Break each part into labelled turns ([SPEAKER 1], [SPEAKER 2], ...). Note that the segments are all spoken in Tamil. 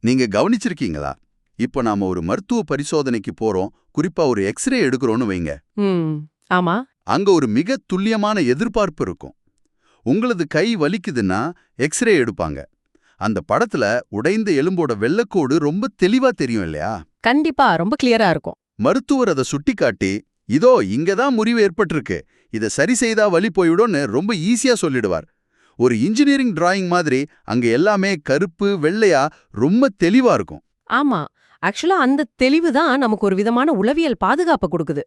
[SPEAKER 1] நீங்க கவனிச்சிருக்கீங்களா? இப்ப நாம ஒரு மருத்துவ பரிசோதனைக்கு போறோம், குறிப்பா ஒரு எக்ஸ்ரே எடுக்கிறோம்னு வைங்க.
[SPEAKER 2] ம் ஆமா.
[SPEAKER 1] அங்க ஒரு மிக துல்லியமான எதிர்பார்ப்பு இருக்கும். உங்களது கை வலிக்குதுன்னா எக்ஸ்ரே எடுப்பாங்க. அந்த படத்துல உடைந்த எலும்போட வெள்ளக்கோடு ரொம்ப தெளிவா தெரியும் இல்லையா?
[SPEAKER 2] கண்டிப்பா ரொம்ப கிளியரா இருக்கும்.
[SPEAKER 1] மருத்துவர் அதை சுட்டிக்காட்டி, இதோ இங்கதான் முறிவு ஏற்பட்டிருக்கு, இதை சரி செய்தா வலி போயிடும்னு ரொம்ப ஈஸியா சொல்லிடுவார். ஒரு இன்ஜினியரிங் டிராயிங் மாதிரி அங்க எல்லாமே கருப்பு வெள்ளையா ரொம்ப தெளிவா இருக்கும்.
[SPEAKER 2] ஆமா. ஆக்சுவலா அந்த தெளிவு தான் நமக்கு ஒரு விதமான உளவியல் பாதுகாப்பை கொடுக்குது.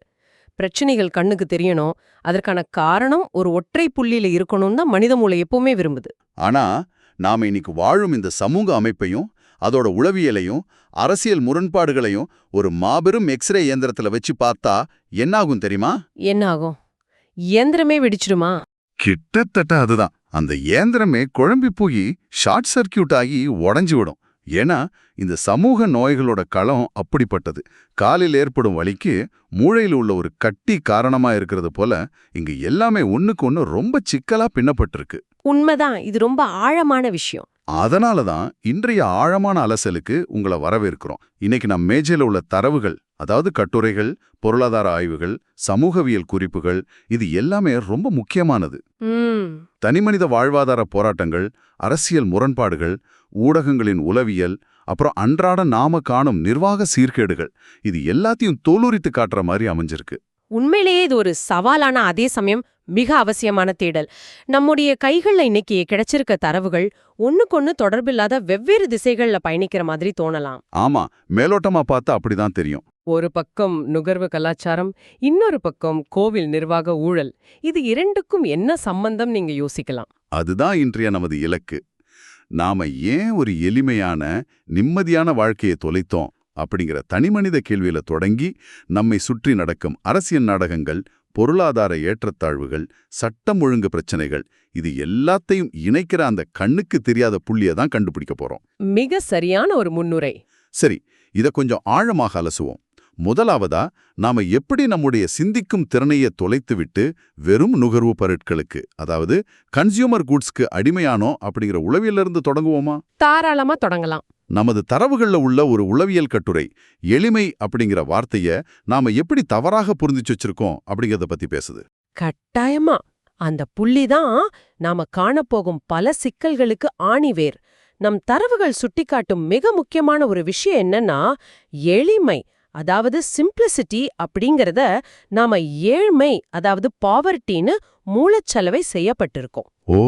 [SPEAKER 2] பிரச்சனைகள் கண்ணுக்கு தெரியணும், அதற்கான காரணம் ஒரு ஒற்றை புள்ளியில இருக்கணும் தான் மனித மூளை எப்பவுமே விரும்புது.
[SPEAKER 1] ஆனா நாம இன்னைக்கு வாழும் இந்த சமூக அமைப்பையும் அதோட உளவியலையும் அரசியல் முரண்பாடுகளையும் ஒரு மாபெரும் எக்ஸ்ரே இயந்திரத்துல வச்சு பார்த்தா என்னாகும் தெரியுமா?
[SPEAKER 2] என்ன ஆகும்? இயந்திரமே வெடிச்சிடுமா?
[SPEAKER 1] கிட்டத்தட்ட அதுதான். அந்த இயந்திரமே குழம்பி போய் ஷார்ட் சர்க்கியூட் ஆகி உடைஞ்சு விடும். ஏன்னா இந்த சமூக நோய்களோட களம் அப்படிப்பட்டது. காலில் ஏற்படும் வலிக்கு மூளையில் உள்ள ஒரு கட்டி காரணமா இருக்கிறது போல இங்க எல்லாமே ஒண்ணுக்கு ஒண்ணு ரொம்ப சிக்கலா பின்னப்பட்டிருக்கு.
[SPEAKER 2] உண்மைதான். இது ரொம்ப ஆழமான விஷயம்.
[SPEAKER 1] அதனால தான் இன்றைய ஆழமான அலசலுக்கு உங்களை வரவேற்கிறோம். இன்னைக்கு நம் மேஜையில் உள்ள தரவுகள், அதாவது கட்டுரைகள், பொருளாதார ஆய்வுகள், சமூகவியல் குறிப்புகள், இது எல்லாமே ரொம்ப முக்கியமானது. தனிமனித வாழ்வாதார போராட்டங்கள், அரசியல் முரண்பாடுகள், ஊடகங்களின் உளவியல், அப்புறம் அன்றாட நாம காணும் நிர்வாக சீர்கேடுகள், இது எல்லாத்தையும் தோலுரித்து காட்டுற மாதிரி அமைஞ்சிருக்கு.
[SPEAKER 2] உண்மையிலேயே இது ஒரு சவாலான அதே சமயம் மிக அவசியமான தேடல். நம்முடைய கைகள்ல இன்னைக்கு கிடைச்சிருக்க தரவுகள் ஒண்ணுக்கொன்னு தொடர்பில்லாத வெவ்வேறு திசைகள்ல பயணிக்கிற மாதிரி தோணலாம்.
[SPEAKER 1] ஆமா, மேலோட்டமா பார்த்தா அப்படிதான் தெரியும்.
[SPEAKER 2] ஒரு பக்கம் நுகர்வு கலாச்சாரம், இன்னொரு பக்கம் கோவில் நிர்வாக ஊழல். இது இரண்டுக்கும் என்ன சம்பந்தம் நீங்க யோசிக்கலாம்.
[SPEAKER 1] அதுதான் இன்றைய நமது இலக்கு. நாம ஏன் ஒரு எளிமையான நிம்மதியான வாழ்க்கையை தொலைத்தோம் அப்படிங்கிற தனிமனித கேள்வியில தொடங்கி நம்மை சுற்றி நடக்கும் அரசியல் நாடகங்கள், பொருளாதார ஏற்றத்தாழ்வுகள், சட்டம் ஒழுங்கு பிரச்சனைகள், இது எல்லாத்தையும் இணைக்கிற அந்த கண்ணுக்கு தெரியாத புள்ளியை தான் கண்டுபிடிக்க போறோம்.
[SPEAKER 2] மிக சரியான ஒரு முன்னுரை.
[SPEAKER 1] சரி, இத கொஞ்சம் ஆழமாக அலசுவோம். முதலாவதா, நாம எப்படி நம்முடைய சிந்திக்கும் திறனையை தொலைத்துவிட்டு வெறும் நுகர்வு பொருட்களுக்கு, அதாவது கன்சியூமர் கூட்ஸ்க்கு அடிமையானோ அப்படிங்கிற உளவியலிருந்து தொடங்குவோமா?
[SPEAKER 2] தாராளமா தொடங்கலாம்.
[SPEAKER 1] நமது தரவுகள்ல உள்ள ஒரு உளவியல் கட்டுரை எளிமை அப்படிங்கிற வார்த்தைய நாம எப்படி தவறாக புரிஞ்சிச்சு வச்சிருக்கோம் அப்படிங்கறத பத்தி பேசுது.
[SPEAKER 2] கட்டாயமா. அந்த புள்ளிதான் நாம காணப்போகும் பல சிக்கல்களுக்கு ஆணிவேர். நம் தரவுகள் சுட்டிக்காட்டும் மிக முக்கியமான ஒரு விஷயம் என்னன்னா, எளிமை, அதாவது சிம்பிளிசிட்டி அப்படிங்கறத நாம ஏழ்மை, அதாவது பாவர்ட்டின்னு மூலச்சலவை செய்யப்பட்டிருக்கோம்.
[SPEAKER 1] ஓ,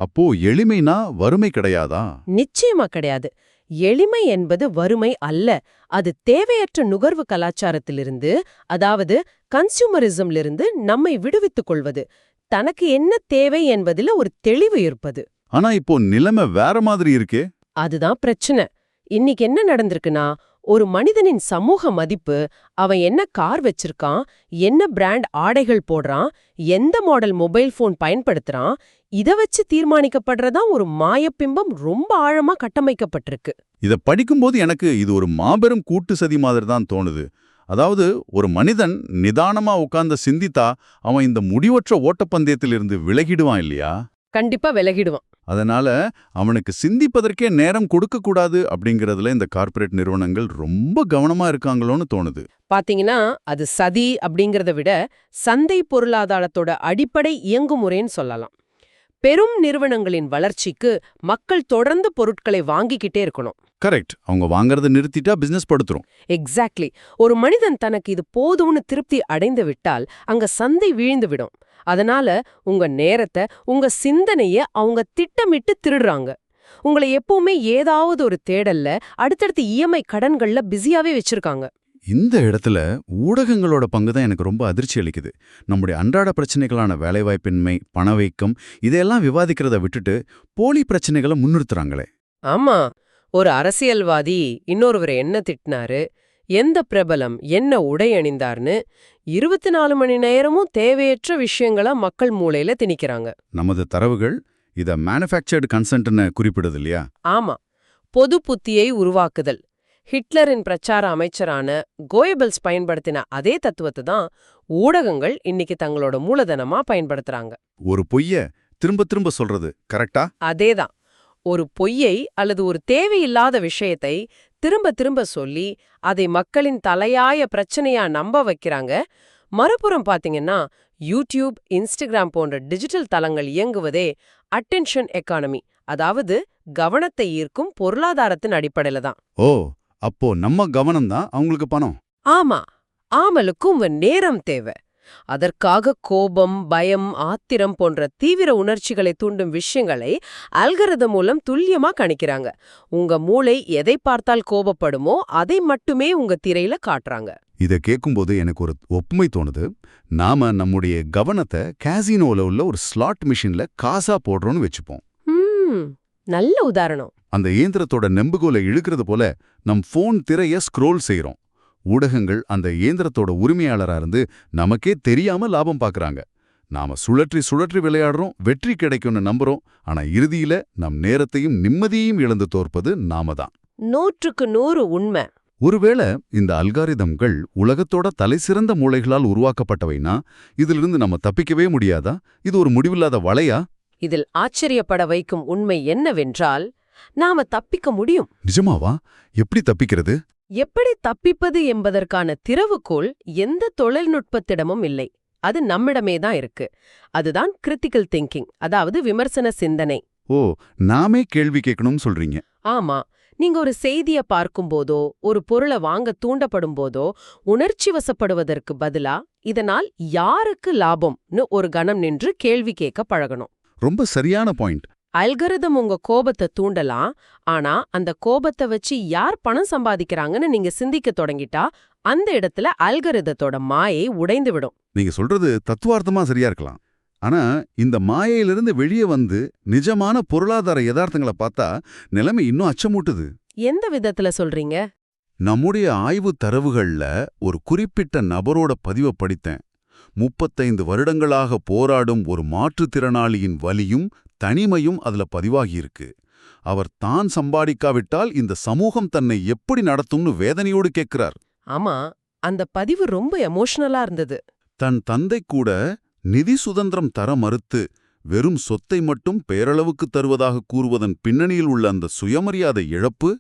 [SPEAKER 1] அப்போ எளிமைனா வறுமை கிடையாதா?
[SPEAKER 2] நிச்சயமா கிடையாது. எளிமை என்பது வறுமை அல்ல. அது தேவையற்ற நுகர்வு கலாச்சாரத்திலிருந்து, அதாவது கன்சியூமரிசம்லிருந்து நம்மை விடுவித்துக் கொள்வது. தனக்கு என்ன தேவை என்பதில ஒரு தெளிவு இருப்பது.
[SPEAKER 1] ஆனா இப்போ நிலைமை வேற மாதிரி இருக்கே.
[SPEAKER 2] அதுதான் பிரச்சனை. இன்னைக்கு என்ன நடந்திருக்குன்னா, ஒரு மனிதனின் சமூக மதிப்பு, அவன் என்ன கார் வச்சிருக்கான், என்ன பிராண்ட் ஆடைகள் போடுறான், எந்த மாடல் மொபைல் போன் பயன்படுத்துறான், இத வச்சு தீர்மானிக்கப்படுறதா ஒரு மாயப்பிம்பம் ரொம்ப ஆழமா கட்டமைக்கப்பட்டிருக்கு.
[SPEAKER 1] இத படிக்கும்போது எனக்கு இது ஒரு மாபெரும் கூட்டு சதி மாதிரி தான் தோணுது. அதாவது ஒரு மனிதன் நிதானமா உட்கார்ந்து சிந்தித்தா அவன் இந்த முடிவற்ற ஓட்டப்பந்தயத்திலிருந்து விலகிடுவான் இல்லையா?
[SPEAKER 2] கண்டிப்பா விலகிடுவான்.
[SPEAKER 1] அதனால அவனுக்கு சிந்திப்பதற்கே நேரம் கொடுக்கக்கூடாது அப்படிங்கறதுல இந்த கார்ப்பரேட் நிறுவனங்கள் ரொம்ப கவனமா இருக்காங்களோன்னு தோணுது.
[SPEAKER 2] பாத்தீங்கன்னா, அது சதி அப்படிங்கறத விட சந்தை பொருளாதாரத்தோட அடிப்படை இயங்குமுறைன்னு சொல்லலாம். பெரும் நிறுவனங்களின் வளர்ச்சிக்கு மக்கள் தொடர்ந்து பொருட்களை வாங்கிக்கிட்டே இருக்கணும்.
[SPEAKER 1] கரெக்ட். அவங்க வாங்கறத நிறுத்திட்டா பிசினஸ் படுத்துரும்.
[SPEAKER 2] எக்ஸாக்ட்லி. ஒரு மனிதன் தனக்கு இது போதும்னு திருப்தி அடைந்து விட்டால் அங்க சந்தை வீழ்ந்து விடும். அதனால உங்க நேரத்தை, உங்க சிந்தனைய அவங்க திட்டமிட்டு திருடுறாங்க. உங்களை எப்பவுமே ஏதாவது ஒரு தேடல்ல, அடுத்தடுத்து இஎம்ஐ கடன்கள்ல பிஸியாவே வச்சிருக்காங்க.
[SPEAKER 1] இந்த இடத்துல ஊடகங்களோட பங்கு தான் எனக்கு ரொம்ப அதிர்ச்சி அளிக்குது. நம்முடைய அன்றாட பிரச்சனைகளான வேலைவாய்ப்பின்மை, பணவீக்கம், இதையெல்லாம் விவாதிக்கிறத விட்டுட்டு போலி பிரச்சனைகளை முன்னிறுத்துறாங்களே.
[SPEAKER 2] ஆமா, ஒரு அரசியல்வாதி இன்னொருவரை என்ன திட்டினாரு, எந்த பிரபலம் என்ன உடை அணிந்தார்னு 24 மணி நேரமும் தேவையற்ற விஷயங்கள மக்கள் மூளையில திணிக்கிறாங்க.
[SPEAKER 1] நமது தரவுகள் இத மேனுஃபேக்சர்டு கன்சென்ட்னு குறிப்பிடுது இல்லையா?
[SPEAKER 2] ஆமா, பொது புத்தியை உருவாக்குதல். ஹிட்லரின் பிரச்சார அமைச்சரான கோயபல்ஸ் பயன்படுத்தின அதே தத்துவத்தை தான் ஊடகங்கள் இன்னைக்கு தங்களோட மூலதனமா பயன்படுத்துறாங்க.
[SPEAKER 1] ஒரு பொய்ய திரும்ப திரும்ப சொல்றது கரெக்டா?
[SPEAKER 2] அதேதான். ஒரு பொய்யை அல்லது ஒரு தேவையில்லாத விஷயத்தை திரும்ப திரும்ப சொல்லி அதை மக்களின் தலையாய பிரச்சனையா நம்ப வைக்கிறாங்க. மறுபுறம் பாத்தீங்கன்னா யூடியூப், இன்ஸ்டாகிராம் போன்ற டிஜிட்டல் தளங்கள் இயங்குவதே அட்டென்ஷன் எக்கானமி, அதாவது கவனத்தை ஈர்க்கும் பொருளாதாரத்தின் அடிப்படையில தான்.
[SPEAKER 1] ஓ, அப்போ நம்ம கவனம் தான் அவங்களுக்கு பணம்.
[SPEAKER 2] ஆமா, ஆமலுக்கும் நேரம் தேவை. அதற்காக கோபம், பயம், ஆத்திரம் போன்ற தீவிர உணர்ச்சிகளை தூண்டும் விஷயங்களை அல்கரிதம் மூலம் துல்லியமா கணிக்கிறாங்க. உங்க மூளை எதை பார்த்தால் கோபப்படுமோ அதை மட்டுமே உங்க திரையில காட்டுறாங்க.
[SPEAKER 1] இத கேட்கும்போது எனக்கு ஒரு ஒப்புமை தோணுது. நாம நம்முடைய கவனத்தை காசினோல உள்ள ஒரு ஸ்லாட் மிஷின்ல காசா போடுறோம்னு வச்சுப்போம்.
[SPEAKER 2] நல்ல உதாரணம்.
[SPEAKER 1] அந்த இயந்திரத்தோட நெம்புகோலை இழுக்கிறது போல நம் போன் திரைய ஸ்க்ரோல் செய்றோம். ஊடகங்கள் அந்த இயந்திரத்தோட உரிமையாளரா இருந்து நமக்கே தெரியாம லாபம் பார்க்கறாங்க. நாம சுழற்றி சுழற்றி விளையாடுறோம், வெற்றி கிடைக்கும்னு நம்புறோம். ஆனா இறுதியில நம் நேரத்தையும் நிம்மதியையும் இழந்து தோற்பது நாம தான்.
[SPEAKER 2] 100க்கு 100 உண்மை.
[SPEAKER 1] ஒருவேளை இந்த அல்காரிதம்கள் உலகத்தோட தலைசிறந்த மூளைகளால் உருவாக்கப்பட்டவைனா இதிலிருந்து நம்ம தப்பிக்கவே முடியாதா? இது ஒரு முடிவில்லாத வலையா?
[SPEAKER 2] இதில் ஆச்சரியப்பட வைக்கும் உண்மை என்னவென்றால், நாம தப்பிக்க முடியும்.
[SPEAKER 1] நிஜமாவா? எப்படி தப்பிக்கிறது?
[SPEAKER 2] எப்படி தப்பிப்பது என்பதற்கான திறவுகோல் எந்த தொழில்நுட்பத்திடமும் இல்லை. அது நம்மிடமே தான் இருக்கு. அதுதான் கிரிட்டிக்கல் திங்கிங், அதாவது விமர்சன சிந்தனை.
[SPEAKER 1] ஓ, நாமே கேள்வி கேட்கணும்னு சொல்றீங்க.
[SPEAKER 2] ஆமா, நீங்க ஒரு செய்திய பார்க்கும்போதோ ஒரு பொருளை வாங்க தூண்டப்படும் போதோ உணர்ச்சி வசப்படுவதற்கு பதிலா இதனால் யாருக்கு லாபம்னு ஒரு கணம் நின்று கேள்வி கேட்க பழகணும்.
[SPEAKER 1] ரொம்ப சரியான பாயிண்ட்.
[SPEAKER 2] அல்கரிதம் உங்க கோபத்தை தூண்டலாம், ஆனா அந்த கோபத்தை வச்சு யார் பணம் சம்பாதிக்கிறாங்கன்னு நீங்க சிந்திக்க தொடங்கிட்டா அந்த இடத்துல அல்கரிதத்தோட மாயை உடைந்து விடும்.
[SPEAKER 1] நீங்க சொல்றது தத்துவார்த்தமா சரியா இருக்கலாம். ஆனா இந்த மாயையிலிருந்து வெளியே வந்து நிஜமான பொருளாதார யதார்த்தங்களை பார்த்தா நிலைமை இன்னும் அச்சமூட்டுது.
[SPEAKER 2] எந்த விதத்துல சொல்றீங்க?
[SPEAKER 1] நம்முடைய ஆய்வு தரவுகள்ல ஒரு குறிப்பிட்ட நபரோட பதிவை படித்தேன். 35 வருடங்களாக போராடும் ஒரு மாற்றுத்திறனாளியின் வலியும் தனிமையும் அதுல பதிவாகியிருக்கு. அவர் தான் சம்பாதிக்காவிட்டால் இந்த சமூகம் தன்னை எப்படி நடத்தும்னு வேதனையோடு கேட்கிறார்.
[SPEAKER 2] ஆமா, அந்த பதிவு ரொம்ப எமோஷனலா இருந்தது.
[SPEAKER 1] தன் தந்தை கூட நிதி சுதந்திரம் தர மறுத்து வெறும் சொத்தை மட்டும் பேரளவுக்கு தருவதாக கூறுவதன் பின்னணியில் உள்ள அந்த சுயமரியாதை இழப்பு,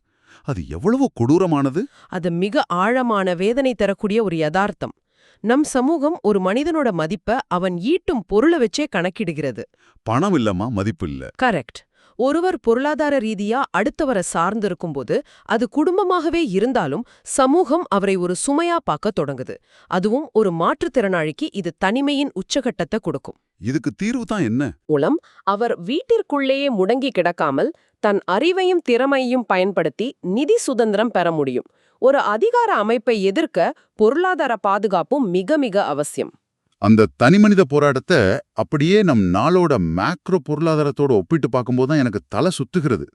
[SPEAKER 1] அது எவ்வளவோ கொடூரமானது.
[SPEAKER 2] அது மிக ஆழமான வேதனை தரக்கூடிய ஒரு யதார்த்தம். நம் சமூகம் ஒரு மனிதனோட மதிப்பை அவன் ஈட்டும் பொருளை வச்சே கணக்கிடுகிறது.
[SPEAKER 1] பணம் இல்லமா மதிப்பு இல்ல.
[SPEAKER 2] கரெக்ட். ஒருவர் பொருளாதார ரீதியா அடுத்தவரை சார்ந்திருக்கும்போது அது குடும்பமாகவே இருந்தாலும் சமூகம் அவரை ஒரு சுமையா பார்க்க தொடங்குது. அதுவும் ஒரு மாற்றுத்திறனாளிக்கு இது தனிமையின் உச்சகட்டத்தை கொடுக்கும்.
[SPEAKER 1] இதுக்கு தீர்வு தான் என்ன?
[SPEAKER 2] மூலம் அவர் வீட்டிற்குள்ளேயே முடங்கி கிடக்காமல் தன் அறிவையும் திறமையையும் பயன்படுத்தி நிதி சுதந்திரம் பெற முடியும். ஒரு அதிகார அமைப்பை எதிர்க்க பொருளாதார பாதுகாப்பும் மிக மிக அவசியம்.
[SPEAKER 1] அந்த தனிமனித போராட்டத்தை அப்படியே நம் நாளோட மேக்ரோ பொருளாதாரத்தோட ஒப்பிட்டு பார்க்கும்போது தான் எனக்கு தலை சுத்துகிறது.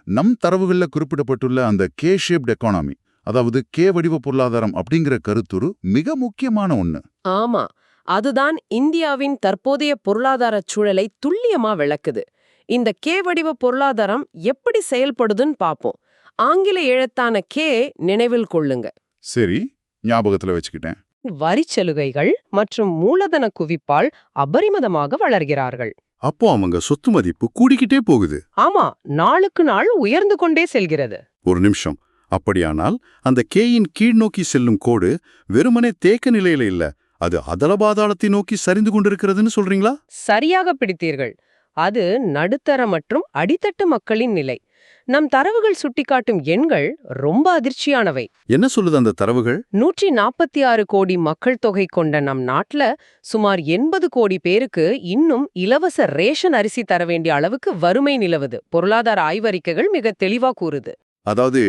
[SPEAKER 1] நம் தரவுகளில் குறிப்பிடப்பட்டுள்ள அந்த கே ஷேப்ட் எக்கானமி, அதாவது கே வடிவ பொருளாதாரம் அப்படிங்கிற கருத்துரு மிக முக்கியமான ஒண்ணு.
[SPEAKER 2] ஆமா, அதுதான் இந்தியாவின் தற்போதைய பொருளாதார சூழலை துல்லியமா விளக்குது. இந்த கே வடிவ பொருளாதாரம் எப்படி செயல்படுதுன்னு பாப்போம். ஆங்கில எழுத்தான கே நினைவில் கொள்ளுங்க.
[SPEAKER 1] சரி, ஞாபகத்துல வச்சுக்கிட்டேன்.
[SPEAKER 2] வரிச்சலுகைகள் மற்றும் மூலதன குவிப்பால் அபரிமிதமாக வளர்கிறார்கள்.
[SPEAKER 1] அப்போ அவங்க சொத்து மதிப்பு கூடிக்கிட்டே போகுது.
[SPEAKER 2] ஆமா, நாளுக்கு நாள் உயர்ந்து கொண்டே செல்கிறது.
[SPEAKER 1] ஒரு நிமிஷம், அப்படியானால் அந்த கேயின் கீழ் நோக்கி செல்லும் கோடு வெறுமனே தேக்க நிலையில இல்ல, அது அதலபாதாளத்தை நோக்கி சரிந்து கொண்டிருக்கிறதுன்னு சொல்றீங்களா?
[SPEAKER 2] சரியாக பிடித்தீர்கள். அது நடுத்தர மற்றும் அடித்தட்டு மக்களின் நிலை. நம் தரவுகள் சுட்டிக்காட்டும் எண்கள் ரொம்ப அதிர்ச்சியானவை.
[SPEAKER 1] என்ன சொல்லுது அந்த தரவுகள்?
[SPEAKER 2] 146 கோடி மக்கள் தொகை கொண்ட நம் நாட்டுல சுமார் 80 கோடி பேருக்கு இன்னும் இலவச ரேஷன் அரிசி தர வேண்டிய அளவுக்கு வறுமை நிலவுது. பொருளாதார ஆய்வறிக்கைகள் மிக தெளிவா கூறுது.
[SPEAKER 1] அதாவது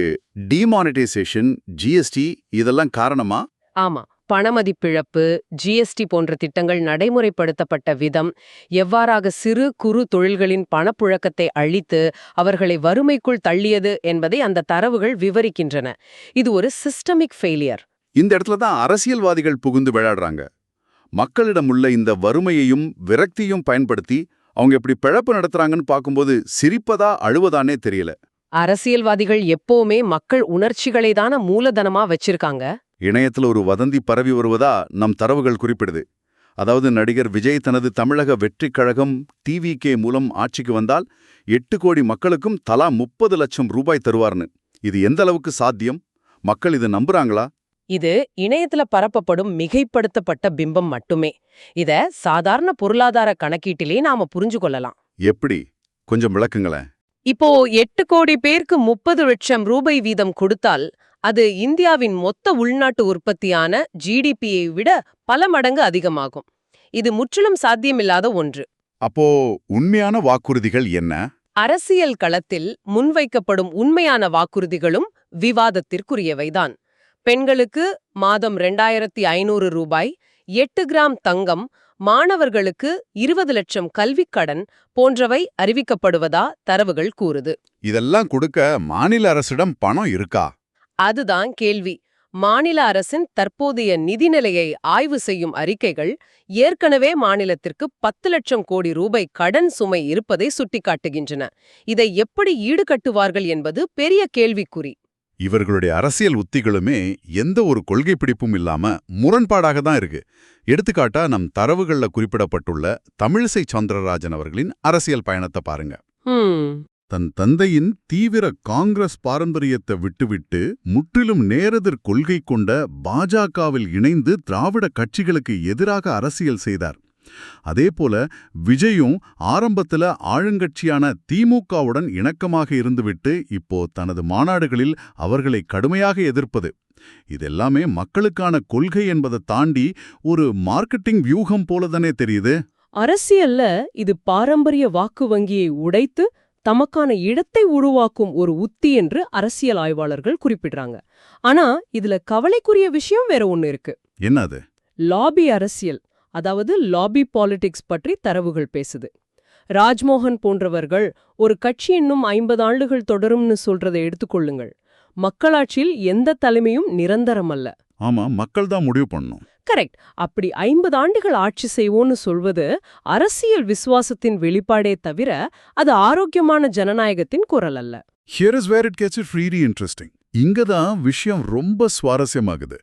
[SPEAKER 1] டிமானிட்டைசேஷன், ஜிஎஸ்டி இதெல்லாம் காரணமா?
[SPEAKER 2] ஆமா, பணமதிப்பிழப்பு, ஜிஎஸ்டி போன்ற திட்டங்கள் நடைமுறைப்படுத்தப்பட்ட விதம் எவ்வாறாக சிறு குறு தொழில்களின் பணப்புழக்கத்தை அழித்து அவர்களை வறுமைக்குள் தள்ளியது என்பதை அந்த தரவுகள் விவரிக்கின்றன. இது ஒரு சிஸ்டமிக் ஃபெயிலியர்.
[SPEAKER 1] இந்த இடத்துல தான் அரசியல்வாதிகள் புகுந்து விளையாடுறாங்க. மக்களிடமுள்ள இந்த வறுமையையும் விரக்தியும் பயன்படுத்தி அவங்க எப்படி பிழப்பு நடத்துறாங்கன்னு பார்க்கும்போது சிரிப்பதா அழுவதானே தெரியல.
[SPEAKER 2] அரசியல்வாதிகள் எப்பவுமே மக்கள் உணர்ச்சிகளை தான மூலதனமா வச்சிருக்காங்க.
[SPEAKER 1] இணையத்துல ஒரு வதந்தி பரவி வருவதா நம் தரவுகள் குறிப்பிடுது. அதாவது நடிகர் விஜய் தனது தமிழக வெற்றிக் கழகம் டிவிகே மூலம் ஆட்சிக்கு வந்தால் 8 கோடி மக்களுக்கும் தலா 30 லட்சம் ரூபாய் தருவார்னு. இது எந்த அளவுக்கு சாத்தியம்? மக்கள் இதை நம்புறாங்களா?
[SPEAKER 2] இது இணையத்துல பரப்பப்படும் மிகைப்படுத்தப்பட்ட பிம்பம் மட்டுமே. இத சாதாரண பொருளாதார கணக்கீட்டிலே நாம புரிஞ்சு கொள்ளலாம்.
[SPEAKER 1] எப்படி? கொஞ்சம் விளக்குங்களேன்.
[SPEAKER 2] இப்போ 8 கோடி பேருக்கு 30 லட்சம் ரூபாய் வீதம் கொடுத்தால் அது இந்தியாவின் மொத்த உள்நாட்டு உற்பத்தியான ஜிடிபியை விட பல மடங்கு அதிகமாகும். இது முற்றிலும் சாத்தியமில்லாத ஒன்று.
[SPEAKER 1] அப்போ உண்மையான வாக்குறுதிகள் என்ன?
[SPEAKER 2] அரசியல் களத்தில் முன்வைக்கப்படும் உண்மையான வாக்குறுதிகளும் விவாதத்திற்குரியவைதான். பெண்களுக்கு மாதம் 2500 ரூபாய், 8 கிராம் தங்கம், மாணவர்களுக்கு 20 லட்சம் கல்விக் கடன் போன்றவை அறிவிக்கப்படுவதா தரவுகள் கூறுது.
[SPEAKER 1] இதெல்லாம் கொடுக்க மாநில அரசிடம் பணம் இருக்கா?
[SPEAKER 2] அதுதான் கேள்வி. மாநில அரசின் தற்போதைய நிதிநிலையை ஆய்வு செய்யும் அறிக்கைகள் ஏற்கனவே மாநிலத்திற்கு 10 லட்சம் கோடி ரூபாய் கடன் சுமை இருப்பதை சுட்டிக்காட்டுகின்றன. இதை எப்படி ஈடுகட்டுவார்கள் என்பது பெரிய கேள்விக்குறி.
[SPEAKER 1] இவர்களுடைய அரசியல் உத்திகளுமே எந்த ஒரு கொள்கை பிடிப்பும் இல்லாம முரண்பாடாக தான் இருக்கு. எடுத்துக்காட்டா நம் தரவுகள்ல குறிப்பிடப்பட்டுள்ள தமிழிசை சௌந்தரராஜன் அவர்களின் அரசியல் பயணத்தை பாருங்க. தன் தந்தையின் தீவிர காங்கிரஸ் பாரம்பரியத்தை விட்டுவிட்டு முற்றிலும் நேரெதிர் கொள்கை கொண்ட பாஜகவில் இணைந்து திராவிட கட்சிகளுக்கு எதிராக அரசியல் செய்தார். அதேபோல விஜயும் ஆரம்பத்துல ஆளுங்கட்சியான திமுகவுடன் இணக்கமாக இருந்துவிட்டு இப்போ தனது மாநாடுகளில் அவர்களை கடுமையாக எதிர்ப்பது. இதெல்லாமே மக்களுக்கான கொள்கை என்பதை தாண்டி ஒரு மார்க்கெட்டிங் வியூகம் போலதானே தெரியுது.
[SPEAKER 2] அரசியல்ல இது பாரம்பரிய வாக்கு வங்கியை உடைத்து தமக்கான இடத்தை உருவாக்கும் ஒரு உத்தி என்று அரசியல் ஆய்வாளர்கள் குறிப்பிடுறாங்க. ஆனா இதுல கவலைக்குரிய விஷயம் வேற ஒண்ணு இருக்கு.
[SPEAKER 1] என்னது?
[SPEAKER 2] லாபி அரசியல், அதாவது லாபி பாலிடிக்ஸ் பற்றி தரவுகள் பேசுது. ராஜ்மோகன் போன்றவர்கள் ஒரு கட்சி இன்னும் 50 ஆண்டுகள் தொடரும்னு சொல்றதை எடுத்துக்கொள்ளுங்கள். மக்களாட்சியில் எந்த தலைமையும் நிரந்தரம் அல்ல.
[SPEAKER 1] ஆமா, மக்கள் தான் முடிவு பண்ணணும்.
[SPEAKER 2] கரெக்ட். அப்படி 50 ஆண்டுகள் ஆட்சி செய்வோன்னு சொல்வது அரசியல் விசுவாசத்தின் வெளிப்பாடே தவிர அது ஆரோக்கியமான ஜனநாயகத்தின் குரல் அல்ல.
[SPEAKER 1] Here is where it gets it really interesting. இங்கதான் விஷயம் ரொம்ப சுவாரஸ்யமாகுது.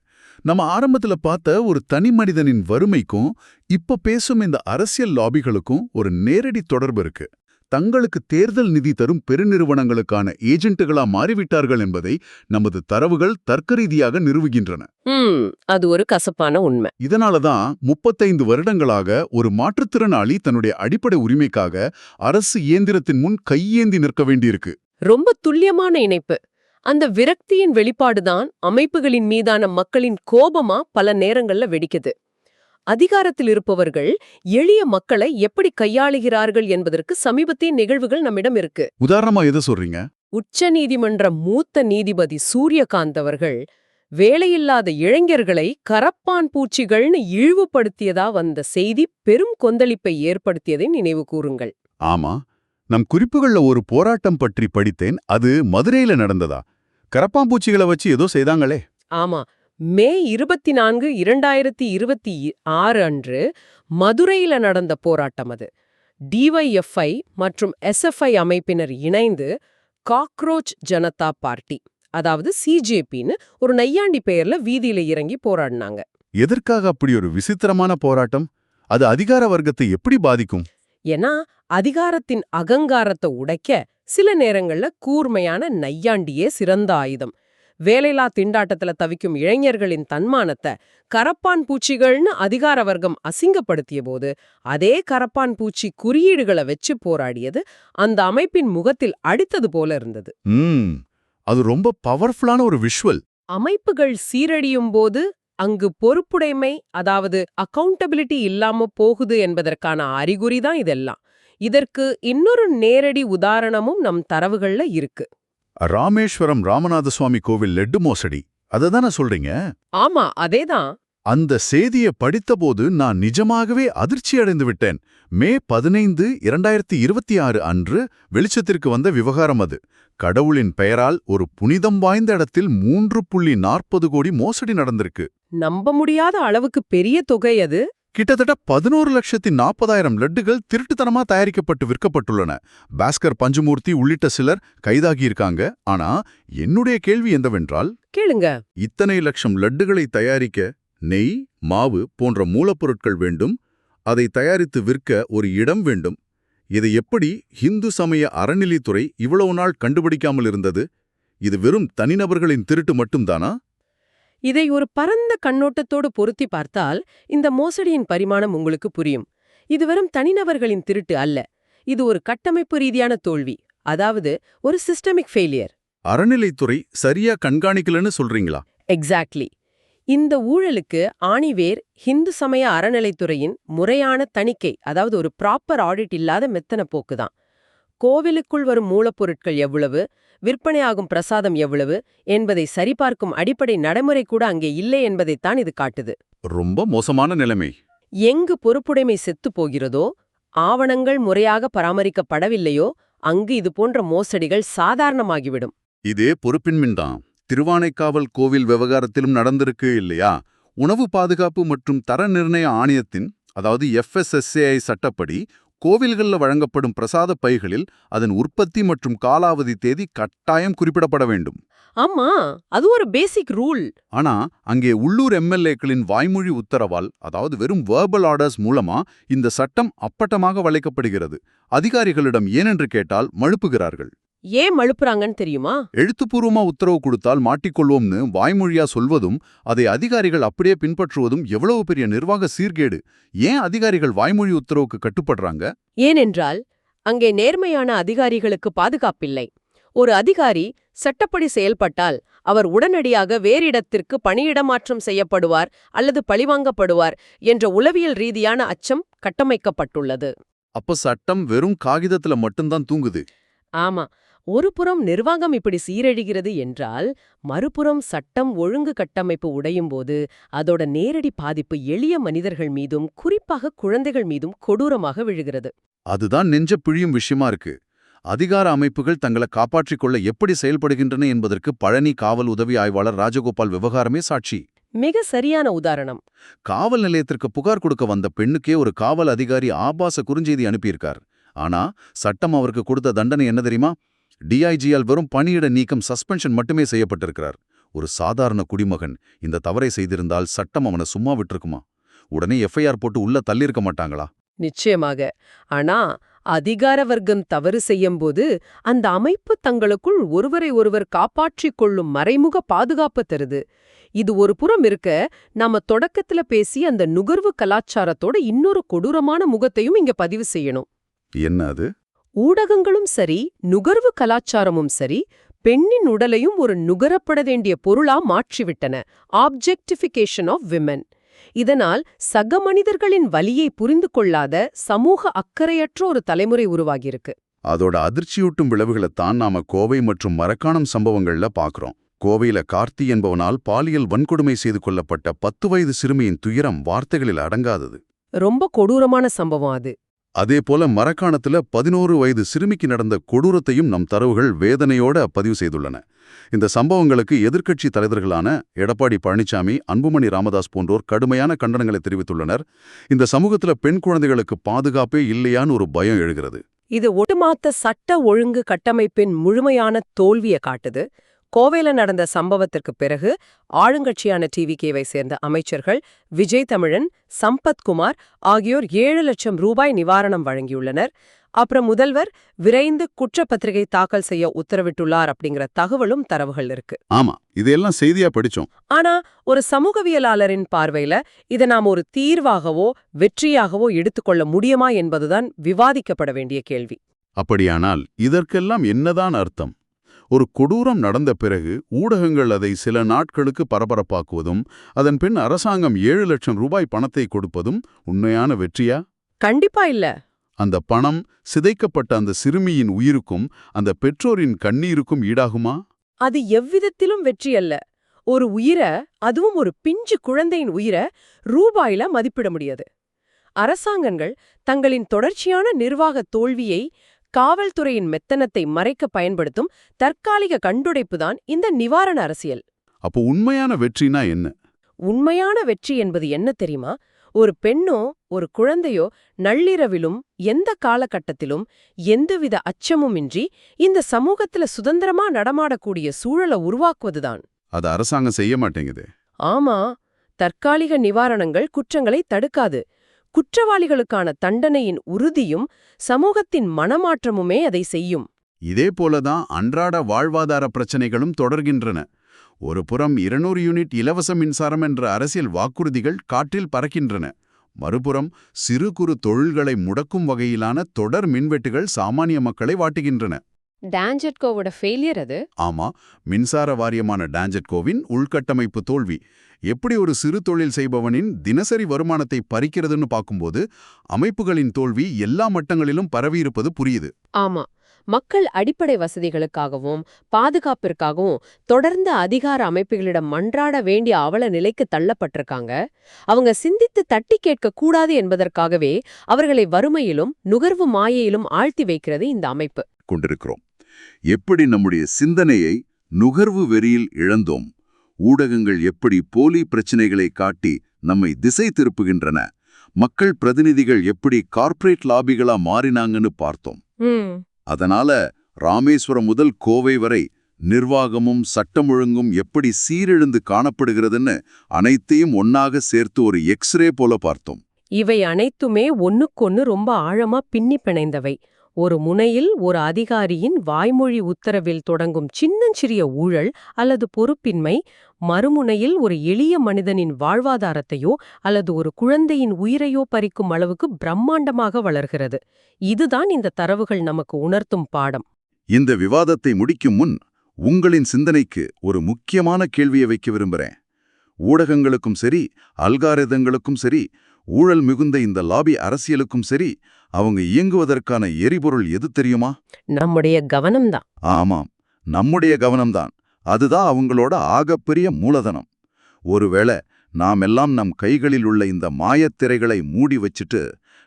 [SPEAKER 1] நம்ம ஆரம்பத்துல பார்த்த ஒரு தனி மனிதனின் வறுமைக்கும் இப்ப பேசும் இந்த அரசியல் லாபிகளுக்கும் ஒரு நேரடி தொடர்பு இருக்கு. தங்களுக்கு தேர்தல் நிதி தரும் பெருநிறுவனங்களுக்கான ஏஜென்ட்டுகளா மாறிவிட்டார்கள் என்பதை நமது தரவுகள் தர்க்கரீதியாக நிறுவுகின்றன.
[SPEAKER 2] அது ஒரு கசப்பான உண்மை.
[SPEAKER 1] இதனாலதான் 35 வருடங்களாக ஒரு மாற்றுத்திறனாளி தன்னுடைய அடிப்படை உரிமைக்காக அரசு இயந்திரத்தின் முன் கையேந்தி நிற்க வேண்டியிருக்கு.
[SPEAKER 2] ரொம்ப துல்லியமான இணைப்பு. அந்த விரக்தியின் வெளிப்பாடுதான் அமைப்புகளின் மீதான மக்களின் கோபமா பல நேரங்கள்ல வெடிக்குது. அதிகாரத்தில் இருப்பவர்கள் எளிய மக்களை எப்படி கையாளுகிறார்கள் என்பதற்கு சமீபத்திய நிகழ்வுகள் நம்மிடம் இருக்கு.
[SPEAKER 1] உதாரணமா எதை சொல்றீங்க?
[SPEAKER 2] உச்ச நீதிமன்ற மூத்த நீதிபதி சூரியகாந்த் அவர்கள் வேலையில்லாத இளைஞர்களை கரப்பான் பூச்சிகள்னு இழிவுபடுத்தியதா வந்த செய்தி பெரும் கொந்தளிப்பை ஏற்படுத்தியதை நினைவு கூறுங்கள்.
[SPEAKER 1] ஆமா, நம் குறிப்புகள்ல ஒரு போராட்டம் பற்றி படித்தேன். அது மதுரையில நடந்ததா? கரப்பாம்பூச்சிகளை வச்சு ஏதோ செய்தாங்களே.
[SPEAKER 2] ஆமா, மே 24, 2026 அன்று மதுரையில நடந்த போராட்டம் அது. டிவைஎஃப்ஐ மற்றும் எஸ்எஃப்ஐ அமைப்பினர் இணைந்து காக்ரோச் ஜனதா பார்ட்டி, அதாவது சிஜேபின்னு ஒரு நையாண்டி பெயர்ல வீதியில இறங்கி போராடினாங்க.
[SPEAKER 1] எதற்காக அப்படி ஒரு விசித்திரமான போராட்டம்? அது அதிகார வர்க்கத்தை எப்படி பாதிக்கும்?
[SPEAKER 2] ஏன்னா அதிகாரத்தின் அகங்காரத்தை உடைக்க சில நேரங்கள்ல கூர்மையான நையாண்டியே சிறந்த ஆயுதம். வேலையில்லா திண்டாட்டத்துல தவிக்கும் இளைஞர்களின் தன்மானத்தை கரப்பான் பூச்சிகள்னு அதிகார வர்க்கம் அசிங்கப்படுத்திய போது அதே கரப்பான் பூச்சி குறியீடுகளை வச்சு போராடியது அந்த அமைப்பின் முகத்தில் அடித்தது போல இருந்தது.
[SPEAKER 1] அது ரொம்ப பவர்ஃபுல்லான ஒரு விஷுவல்.
[SPEAKER 2] அமைப்புகள் சீரழியும் போது அங்கு பொறுப்புடைமை, அதாவது அக்கவுண்டபிலிட்டி இல்லாம போகுது என்பதற்கான அறிகுறிதான் இதெல்லாம். இதற்கு இன்னொரு நேரடி உதாரணமும் நம் தரவுகள்ல இருக்கு.
[SPEAKER 1] ராமேஸ்வரம் ராமநாத சுவாமி கோவில் லெட்டு மோசடி, அததானே சொல்றீங்க?
[SPEAKER 2] ஆமா, அதேதான்.
[SPEAKER 1] அந்த செய்தியை படித்தபோது நான் நிஜமாகவே அதிர்ச்சி அடைந்து விட்டேன். மே 15, 2026 அன்று வெளிச்சத்திற்கு வந்த விவகாரம் அது. கடவுளின் பெயரால் ஒரு புனிதம் வாய்ந்த இடத்தில் 3.40 கோடி மோசடி நடந்திருக்கு.
[SPEAKER 2] நம்ப முடியாத அளவுக்கு பெரிய தொகை அது.
[SPEAKER 1] கிட்டத்தட்ட 11,40,000 லட்டுகள் திருட்டுத்தனமா தயாரிக்கப்பட்டு விற்கப்பட்டுள்ளன. பாஸ்கர் பஞ்சமூர்த்தி உள்ளிட்ட சிலர் கைதாகியிருக்காங்க. ஆனா என்னுடைய கேள்வி என்னவென்றால்,
[SPEAKER 2] கேளுங்க,
[SPEAKER 1] இத்தனை லட்சம் லட்டுகளை தயாரிக்க நெய், மாவு போன்ற மூலப்பொருட்கள் வேண்டும். அதை தயாரித்து விற்க ஒரு இடம் வேண்டும். இதை எப்படி ஹிந்து சமய அறநிலைத்துறை இவ்வளவு நாள் கண்டுபிடிக்காமல் இருந்தது? இது வெறும் தனிநபர்களின் திருட்டு மட்டும்தானா?
[SPEAKER 2] இதை ஒரு பரந்த கண்ணோட்டத்தோடு பொருத்தி பார்த்தால் இந்த மோசடியின் பரிமாணம் உங்களுக்கு புரியும். இது வெறும் தனிநபர்களின் திருட்டு அல்ல. இது ஒரு கட்டமைப்பு ரீதியான தோல்வி, அதாவது ஒரு சிஸ்டமிக் ஃபெயிலியர்.
[SPEAKER 1] அறநிலைத்துறை சரியா கண்காணிக்கலன்னு சொல்றீங்களா?
[SPEAKER 2] எக்ஸாக்ட்லி. இந்த ஊழலுக்கு ஆணிவேர் ஹிந்து சமய அறநிலைத்துறையின் முறையான தணிக்கை, அதாவது ஒரு ப்ராப்பர் ஆடிட் இல்லாத மெத்தன போக்குதான். கோவிலுக்குள் வரும் மூலப்பொருட்கள் எவ்வளவு, விற்பனையாகும் பிரசாதம் எவ்வளவு என்பதை சரிபார்க்கும் அடிப்படை நடைமுறை கூட அங்கே இல்லை என்பதைத்தான் இது காட்டுது.
[SPEAKER 1] ரொம்ப மோசமான நிலைமை.
[SPEAKER 2] எங்கு பொறுப்புடைமை செத்துப் போகிறதோ, ஆவணங்கள் முறையாக பராமரிக்கப்படவில்லையோ, அங்கு இதுபோன்ற மோசடிகள் சாதாரணமாகிவிடும்.
[SPEAKER 1] இதே பொறுப்பின்மைதான் திருவானைக்காவல் கோவில் விவகாரத்திலும் நடந்திருக்கு இல்லையா? உணவு பாதுகாப்பு மற்றும் தர நிர்ணய ஆணையத்தின், அதாவது FSSAI சட்டப்படி கோவில்கள்ல வழங்கப்படும் பிரசாத பைகளில் அதன் உற்பத்தி மற்றும் காலாவதி தேதி கட்டாயம் குறிப்பிடப்பட வேண்டும்.
[SPEAKER 2] ஆமா, அது ஒரு பேசிக் ரூல்.
[SPEAKER 1] ஆனா அங்கே உள்ளூர் MLAக்களின் வாய்மொழி உத்தரவால், அதாவது வெறும் வேர்பல் ஆர்டர்ஸ் மூலமா இந்த சட்டம் அப்பட்டமாக வளைக்கப்படுகிறது. அதிகாரிகளிடம் ஏனென்று கேட்டால் மழுப்புகிறார்கள்.
[SPEAKER 2] ஏன் மழுப்புறாங்கன்னு தெரியுமா?
[SPEAKER 1] எழுத்துப்பூர்வமா உத்தரவு கொடுத்தால் மாட்டிக்கொள்வோம்னு வாய்மொழியா சொல்வதும் அதை அதிகாரிகள் அப்படியே பின்பற்றுவதும் எவ்வளவு பெரிய நிர்வாக சீர்கேடு. ஏன் அதிகாரிகள் வாய்மொழி உத்தரவுக்கு கட்டுப்படுறாங்க?
[SPEAKER 2] ஏனென்றால் அங்கே நேர்மையான அதிகாரிகளுக்கு பாதுகாப்பில்லை. ஒரு அதிகாரி சட்டப்படி செயல்பட்டால் அவர் உடனடியாக வேறிடத்திற்கு பணியிடமாற்றம் செய்யப்படுவார் அல்லது பழிவாங்கப்படுவார் என்ற உளவியல் ரீதியான அச்சம் கட்டமைக்கப்பட்டுள்ளது.
[SPEAKER 1] அப்ப சட்டம் வெறும் காகிதத்துல மட்டும்தான் தூங்குது.
[SPEAKER 2] ஆமா, ஒருபுறம் நிர்வாகம் இப்படி சீரழிகிறது என்றால், மறுபுறம் சட்டம் ஒழுங்கு கட்டமைப்பு உடையும்போது அதோட நேரடி பாதிப்பு எளிய மனிதர்கள் மீதும் குறிப்பாக குழந்தைகள் மீதும் கொடூரமாக விழுகிறது.
[SPEAKER 1] அதுதான் நெஞ்ச பிழியும் விஷயமா இருக்கு. அதிகார அமைப்புகள் தங்களை காப்பாற்றிக் கொள்ள எப்படி செயல்படுகின்றன என்பதற்கு பழனி காவல் உதவி ஆய்வாளர் ராஜகோபால் விவகாரமே சாட்சி.
[SPEAKER 2] மிக சரியான உதாரணம்.
[SPEAKER 1] காவல் நிலையத்திற்கு புகார் கொடுக்க வந்த பெண்ணுக்கே ஒரு காவல் அதிகாரி ஆபாச குறுஞ்செய்தி அனுப்பியிருக்கார். ஆனா சட்டம் அவருக்கு கொடுத்த தண்டனை என்ன தெரியுமா? DIGயால் வெறும் பணியிட நீக்கம், சஸ்பென்ஷன் மட்டுமே செய்யப்பட்டிருக்கிறார். ஒரு சாதாரண குடிமகன் இந்த தவறை செய்திருந்தால் சட்டம் அவனை சும்மா விட்டிருக்குமா? உடனே FIR போட்டு உள்ள தள்ளியிருக்க மாட்டாங்களா?
[SPEAKER 2] நிச்சயமாக. ஆனா அதிகார வர்க்கம் தவறு செய்யும்போது அந்த அமைப்பு தங்களுக்குள் ஒருவரை ஒருவர் காப்பாற்றிக் கொள்ளும் மறைமுக பாதுகாப்பு தருது. இது ஒரு புறம் இருக்க, நாம தொடக்கத்துல பேசி அந்த நுகர்வு கலாச்சாரத்தோட இன்னொரு கொடூரமான முகத்தையும் இங்க பதிவு செய்யணும்.
[SPEAKER 1] என்ன அது?
[SPEAKER 2] ஊடகங்களும் சரி, நுகர்வு கலாச்சாரமும் சரி, பெண்ணின் உடலையும் ஒரு நுகரப்பட வேண்டிய பொருளா மாற்றிவிட்டன. Objectification of women. இதனால் சக மனிதர்களின் வலியை புரிந்து கொள்ளாத சமூக அக்கறையற்ற ஒரு தலைமுறை உருவாகியிருக்கு.
[SPEAKER 1] அதோட அதிர்ச்சியூட்டும் விளைவுகளைத்தான் நாம கோவை மற்றும் மரக்காணம் சம்பவங்கள்ல பாக்குறோம். கோவையில கார்த்தி என்பவனால் பாலியல் வன்கொடுமை செய்து கொள்ளப்பட்ட 10 வயது சிறுமியின் துயரம் வார்த்தைகளில் அடங்காதது.
[SPEAKER 2] ரொம்ப கொடூரமான சம்பவம் அது.
[SPEAKER 1] அதேபோல மரக்காணத்துல 11 வயது சிறுமிக்கு நடந்த கொடூரத்தையும் நம் தரவுகள் வேதனையோட பதிவு செய்துள்ளன. இந்த சம்பவங்களுக்கு எதிர்க்கட்சி தலைவர்களான எடப்பாடி பழனிசாமி, அன்புமணி ராமதாஸ் போன்றோர் கடுமையான கண்டனங்களை தெரிவித்துள்ளனர். இந்த சமூகத்துல பெண் குழந்தைகளுக்கு பாதுகாப்பே இல்லையான்னு ஒரு பயம் எழுகிறது.
[SPEAKER 2] இது ஒட்டுமொத்த சட்ட ஒழுங்கு கட்டமைப்பின் முழுமையான தோல்வியை காட்டுது. கோவையில நடந்த சம்பவத்திற்கு பிறகு ஆளுங்கட்சியான TVKவை சேர்ந்த அமைச்சர்கள் விஜய் தமிழன், சம்பத்குமார் ஆகியோர் 7 லட்சம் ரூபாய் நிவாரணம் வழங்கியுள்ளனர். அப்புறம் முதல்வர் விரைந்து குற்றப்பத்திரிகை தாக்கல் செய்ய உத்தரவிட்டுள்ளார் அப்படிங்கிற தகவலும் தரவுகள் இருக்கு.
[SPEAKER 1] ஆமா, இதெல்லாம் செய்தியா படிச்சோம்.
[SPEAKER 2] ஆனா ஒரு சமூகவியலாளரின் பார்வையில இதை நாம் ஒரு தீர்வாகவோ வெற்றியாகவோ எடுத்துக்கொள்ள முடியுமா என்பதுதான் விவாதிக்கப்பட வேண்டிய கேள்வி.
[SPEAKER 1] அப்படியானால் இதற்கெல்லாம் என்னதான் அர்த்தம்? ஒரு கொடூரம் நடந்த பிறகு ஊடகங்கள் அதை சில நாட்களுக்கு பரபரப்பாக்குவதும், அதன் பின் அரசாங்கம் 7 லட்சம் ரூபாய் பணத்தை கொடுப்பதும் உண்மையான வெற்றியா?
[SPEAKER 2] கண்டிப்பா இல்ல.
[SPEAKER 1] அந்த பணம் சிதைக்கப்பட்ட அந்த சிறுமியின் உயிருக்கும் அந்த பெற்றோரின் கண்ணீருக்கும் ஈடாகுமா?
[SPEAKER 2] அது எவ்விதத்திலும் வெற்றி அல்ல. ஒரு உயிரை, அதுவும் ஒரு பிஞ்சு குழந்தையின் உயிரை ரூபாயில மதிப்பிட முடியாது. அரசாங்கங்கள் தங்களின் தொடர்ச்சியான நிர்வாக தோல்வியை, காவல்துறையின் மெத்தனத்தை மறைக்க பயன்படுத்தும் தற்காலிக கண்டுடைப்புதான் இந்த நிவாரண அரசியல்.
[SPEAKER 1] அப்போ உண்மையான வெற்றினா என்ன?
[SPEAKER 2] உண்மையான வெற்றி என்பது என்ன தெரியுமா? ஒரு பெண்ணோ ஒரு குழந்தையோ நள்ளிரவிலும் எந்த காலகட்டத்திலும் எந்தவித அச்சமுமின்றி இந்த சமூகத்துல சுதந்திரமா நடமாடக்கூடிய சூழலை உருவாக்குவதுதான்.
[SPEAKER 1] அது அரசாங்கம் செய்ய மாட்டேங்குது.
[SPEAKER 2] ஆமா, தற்காலிக நிவாரணங்கள் குற்றங்களை தடுக்காது. குற்றவாளிகளுக்கான தண்டனையின் உறுதியும் சமூகத்தின் மனமாற்றமுமே அதை செய்யும்.
[SPEAKER 1] இதே போலதான் அன்றாட வாழ்வாதார பிரச்சனைகளும் தொடர்கின்றன. ஒரு புறம் 200 யூனிட் இலவச மின்சாரம் என்ற அரசியல் வாக்குறுதிகள் காற்றில் பறக்கின்றன. மறுபுறம் சிறு குறு தொழில்களை முடக்கும் வகையிலான தொடர் மின்வெட்டுகள் சாமானிய மக்களை வாட்டுகின்றன.
[SPEAKER 2] டான்ஜெட்கோவோட ஃபெயிலியர் அது.
[SPEAKER 1] ஆமா, மின்சார வாரியமான டான்ஜெட்கோவின் உள்கட்டமைப்பு தோல்வி எப்படி ஒரு சிறு தொழில் செய்பவனின் தினசரி வருமானத்தை பறிக்கிறதுன்னு பார்க்கும்போது அமைப்புகளின் தோல்வி எல்லா மட்டங்களிலும் பரவியிருப்பது புரியுது.
[SPEAKER 2] ஆமா, மக்கள் அடிப்படை வசதிகளுக்காகவும் பாதுகாப்பிற்காகவும் தொடர்ந்து அதிகார அமைப்புகளிடம் மன்றாட வேண்டிய அவல நிலைக்கு தள்ளப்பட்டிருக்காங்க. அவங்க சிந்தித்து தட்டி கேட்க கூடாது என்பதற்காகவே அவர்களை வறுமையிலும் நுகர்வு மாயையிலும் ஆழ்த்தி வைக்கிறது இந்த அமைப்பு.
[SPEAKER 1] கொண்டிருக்கிறோம். எப்படி நம்முடைய சிந்தனையை நுகர்வு வெறியில் இழந்தோம், ஊடகங்கள் எப்படி போலி பிரச்சனைகளை காட்டி நம்மை திசை திருப்புகின்றன, மக்கள் பிரதிநிதிகள் எப்படி கார்ப்பரேட் லாபிகளா மாறினாங்கன்னு பார்த்தோம். அதனால ராமேஸ்வரம் முதல் கோவை வரை நிர்வாகமும் சட்டம் ஒழுங்கும் எப்படி சீரிழந்து காணப்படுகிறதுன்னு அனைத்தையும் ஒன்னாக சேர்த்து ஒரு எக்ஸ்ரே போல பார்த்தோம்.
[SPEAKER 2] இவை அனைத்துமே ஒன்னுக்கொன்னு ரொம்ப ஆழமா பின்னி பிணைந்தவை. ஒரு முனையில் ஒரு அதிகாரியின் வாய்மொழி உத்தரவில் தொடங்கும் சின்னஞ்சிறிய ஊழல் அல்லது பொறுப்பின்மை, மறுமுனையில் ஒரு எளிய மனிதனின் வாழ்வாதாரத்தையோ அல்லது ஒரு குழந்தையின் உயிரையோ பறிக்கும் அளவுக்கு பிரம்மாண்டமாக வளர்கிறது. இதுதான் இந்த தரவுகள் நமக்கு உணர்த்தும் பாடம்.
[SPEAKER 1] இந்த விவாதத்தை முடிக்கும் முன் உங்களின் சிந்தனைக்கு ஒரு முக்கியமான கேள்வியை வைக்க விரும்புறேன். ஊடகங்களுக்கும் சரி, அல்காரிதங்களுக்கும் சரி, ஊழல் மிகுந்த இந்த லாபி அரசியலுக்கும் சரி, அவங்க இயங்குவதற்கான எரிபொருள் எது தெரியுமா?
[SPEAKER 2] நம்முடைய கவனம்தான்.
[SPEAKER 1] ஆமாம், நம்முடைய கவனம்தான். அதுதான் அவங்களோட ஆகப்பெரிய மூலதனம். ஒருவேளை நாமெல்லாம் நம் கைகளில் உள்ள இந்த மாயத்திரைகளை மூடி வச்சிட்டு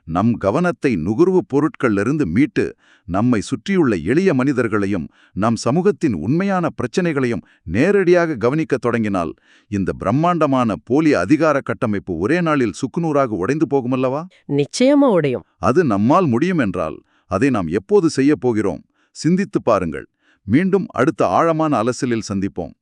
[SPEAKER 1] நம் கவனத்தை நுகர்வு பொருட்களிலிருந்து மீட்டு நம்மை சுற்றியுள்ள எளிய மனிதர்களையும் நம் சமூகத்தின் உண்மையான பிரச்சனைகளையும் நேரடியாக கவனிக்கத் தொடங்கினால் இந்த பிரம்மாண்டமான போலி அதிகார கட்டமைப்பு ஒரே நாளில் சுக்குநூறாக உடைந்து போகுமல்லவா?
[SPEAKER 2] நிச்சயமா உடையும்.
[SPEAKER 1] அது நம்மால் முடியும் என்றால் அதை நாம் எப்போது செய்யப் போகிறோம்? சிந்தித்துப் பாருங்கள். மீண்டும் அடுத்த ஆழமான அலசலில் சந்திப்போம்.